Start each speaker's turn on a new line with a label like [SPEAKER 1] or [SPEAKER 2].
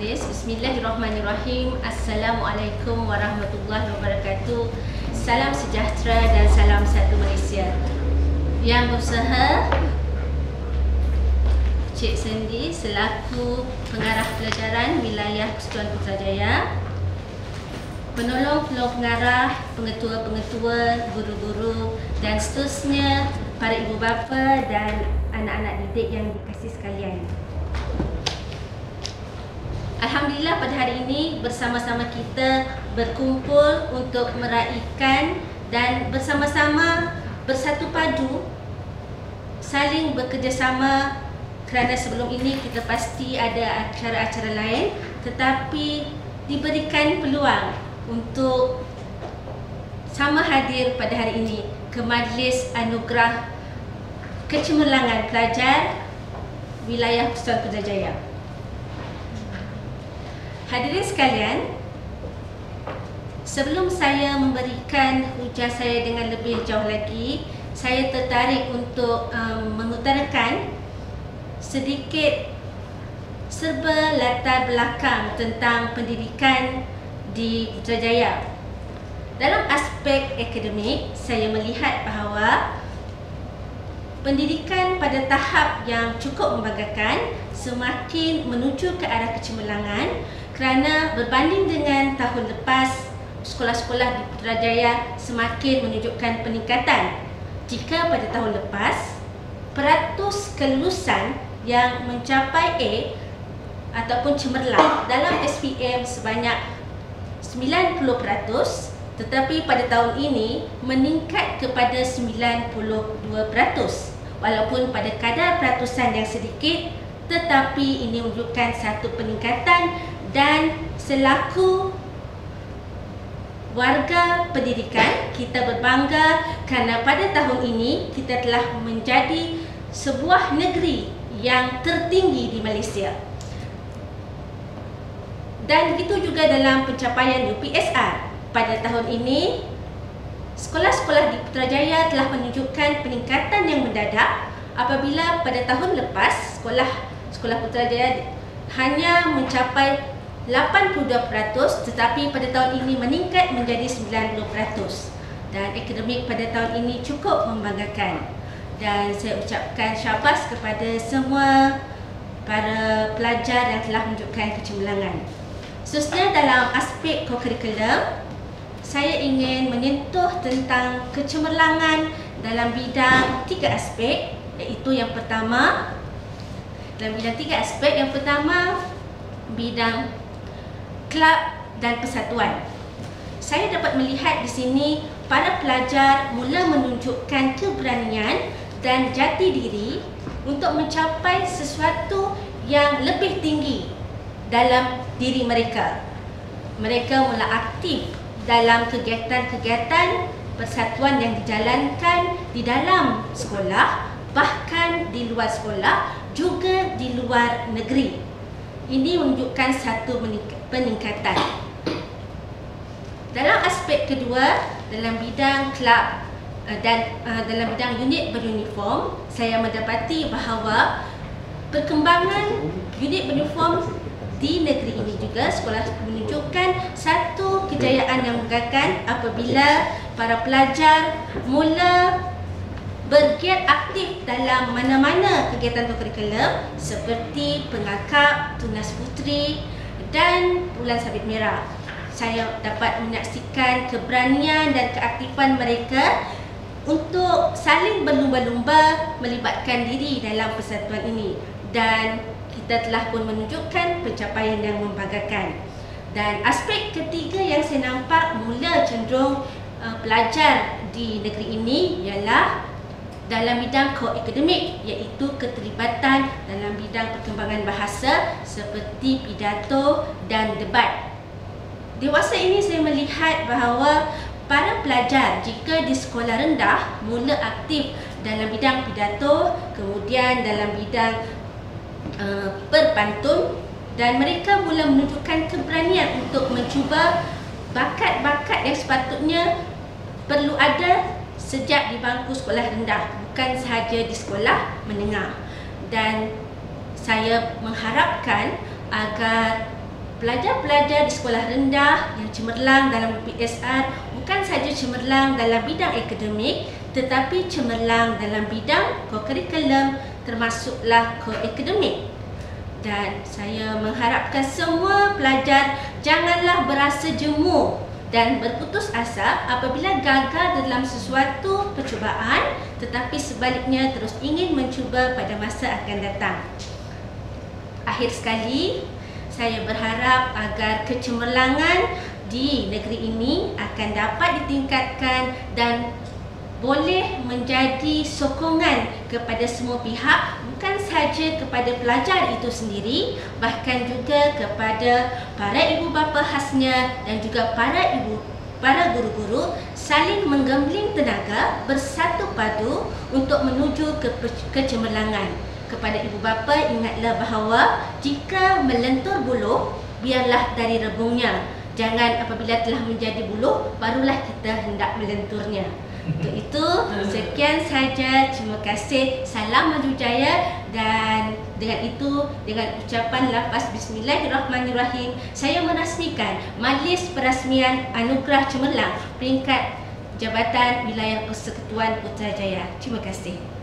[SPEAKER 1] majlis. Bismillahirrahmanirrahim. Assalamualaikum warahmatullahi wabarakatuh. Salam sejahtera dan salam satu Malaysia. Yang berusaha Cik Sandy selaku pengarah pelajaran wilayah Persekutuan Putrajaya, penolong pengarah, pengetua-pengetua, guru-guru dan seterusnya, para ibu bapa dan anak-anak didik yang dikasihi sekalian. Alhamdulillah pada hari ini bersama-sama kita berkumpul untuk meraihkan dan bersama-sama bersatu padu saling bekerjasama, kerana sebelum ini kita pasti ada acara-acara lain, tetapi diberikan peluang untuk sama hadir pada hari ini ke Majlis Anugerah Kecemerlangan Pelajar Wilayah Persekutuan Putrajaya. Hadirin sekalian, sebelum saya memberikan hujah saya dengan lebih jauh lagi, saya tertarik untuk mengutarakan sedikit serba latar belakang tentang pendidikan di Putrajaya. Dalam aspek akademik, saya melihat bahawa pendidikan pada tahap yang cukup membanggakan semakin menuju ke arah kecemerlangan, kerana berbanding dengan tahun lepas, sekolah-sekolah di Putrajaya semakin menunjukkan peningkatan. Jika pada tahun lepas, peratus kelulusan yang mencapai A ataupun cemerlang dalam SPM sebanyak 90%, tetapi pada tahun ini meningkat kepada 92%. Walaupun pada kadar peratusan yang sedikit, tetapi ini menunjukkan satu peningkatan, dan selaku warga pendidikan kita berbangga kerana pada tahun ini kita telah menjadi sebuah negeri yang tertinggi di Malaysia. Dan begitu juga dalam pencapaian UPSR. Pada tahun ini, sekolah-sekolah di Putrajaya telah menunjukkan peningkatan yang mendadak apabila pada tahun lepas sekolah Putrajaya hanya mencapai 82%, tetapi pada tahun ini meningkat menjadi 90%. Dan akademik pada tahun ini cukup membanggakan. Dan saya ucapkan syabas kepada semua para pelajar yang telah menunjukkan kecemerlangan. Khususnya dalam aspek kokurikulum, saya ingin menyentuh tentang kecemerlangan dalam bidang 3 aspek, iaitu yang pertama, dalam bidang 3 aspek. Yang pertama, bidang kelab dan persatuan. Saya dapat melihat di sini para pelajar mula menunjukkan keberanian dan jati diri untuk mencapai sesuatu yang lebih tinggi dalam diri mereka. Mereka mula aktif dalam kegiatan-kegiatan persatuan yang dijalankan di dalam sekolah, bahkan di luar sekolah, juga di luar negeri. Ini menunjukkan satu peningkatan. Dalam aspek kedua, dalam bidang kelab dan dalam bidang unit beruniform, saya mendapati bahawa perkembangan unit beruniform di negeri ini juga sekolah menunjukkan satu kejayaan yang membanggakan apabila para pelajar mula bergiat aktif dalam mana-mana kegiatan kurikulum seperti pengakap, tunas puteri dan bulan sabit merah. Saya dapat menyaksikan keberanian dan keaktifan mereka untuk saling berlumba-lumba melibatkan diri dalam persatuan ini, dan kita telah pun menunjukkan pencapaian yang membanggakan. Dan aspek ketiga yang saya nampak mula cenderung pelajar di negeri ini ialah dalam bidang koakademik, iaitu keterlibatan dalam bidang perkembangan bahasa seperti pidato dan debat. Dewasa ini saya melihat bahawa para pelajar jika di sekolah rendah mula aktif dalam bidang pidato, kemudian dalam bidang berpantun, dan mereka mula menunjukkan keberanian untuk mencuba bakat-bakat yang sepatutnya perlu ada sejak di bangku sekolah rendah, bukan sahaja di sekolah menengah. Dan saya mengharapkan agar pelajar-pelajar di sekolah rendah yang cemerlang dalam UPSR bukan sahaja cemerlang dalam bidang akademik, tetapi cemerlang dalam bidang co-curriculum termasuklah co-akademik. Dan saya mengharapkan semua pelajar janganlah berasa jemu dan berputus asa apabila gagal dalam sesuatu percubaan, tetapi sebaliknya terus ingin mencuba pada masa akan datang. Akhir sekali, saya berharap agar kecemerlangan di negeri ini akan dapat ditingkatkan dan boleh menjadi sokongan kepada semua pihak, bukan sahaja kepada pelajar itu sendiri, bahkan juga kepada para ibu bapa khasnya dan juga para guru-guru saling menggembling tenaga bersatu padu untuk menuju ke kecemerlangan. Kepada ibu bapa, ingatlah bahawa jika melentur buluh, biarlah dari rebungnya. Jangan apabila telah menjadi buluh, barulah kita hendak melenturnya. Untuk itu, sekian sahaja. Terima kasih. Salam maju jaya. Dan dengan itu, dengan ucapan lafaz Bismillahirrahmanirrahim, saya merasmikan Majlis Perasmian Anugerah Cemerlang peringkat Jabatan Wilayah Persekutuan Putrajaya. Terima kasih.